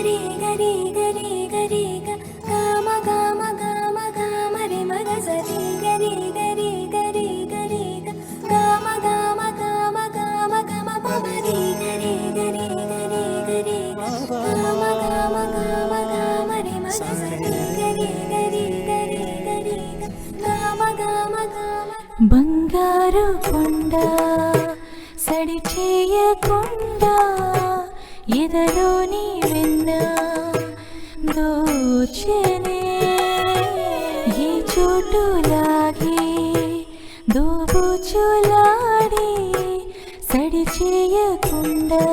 रे गरे गरे गरे ग गाम गाम गाम गाम रे मग सरे गरे गरे गरे गरे ग गाम गाम गाम गाम गम पम रे गरे गरे गरे गरे ग गाम गाम गाम गाम रे मग सरे गरे गरे गरे गरे ग गाम गाम गाम బంగారు కొండ సడి చేయకుండా ఎదలోని వెన్న దోచెనే ఈ చోటులాగే దోబుచులాడి సడి చేయకుండా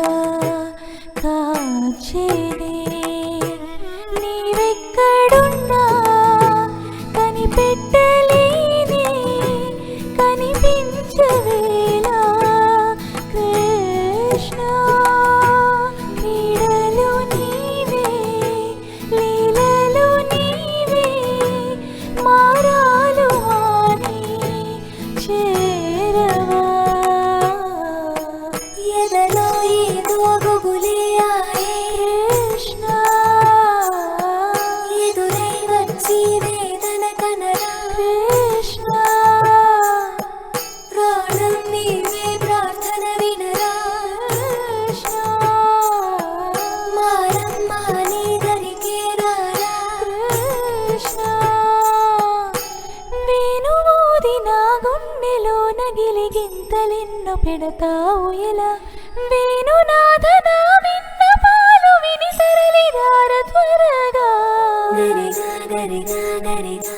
కాచెనే నీవెక్కడున్నా కనిపెట్టలేని కనిపించవేలా కృష్ణ క్రీడలు నీవే లీలలు నీవే మారాలు హాని చేరవా ఎదలో ఏదో గుబులే ఆయే కృష్ణ ఎదురై వచ్చి వేదన కనరా కృష్ణ ప్రాణం నీవే ప్రార్థన వినరా కృష్ణ మారమ్మ నీ దరికి రారా కృష్ణ వేణుమోది నా గుండెలో నగిలిగింతలెన్నో పెడతావు ఎలా వేణునాథ నా విన్నపాలు విని తరలిరార త్వరగా గరిగా గరిగా గరిగా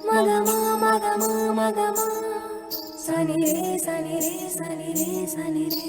మగమా మగమా మగమా సని రే సని రే సని రే సని రే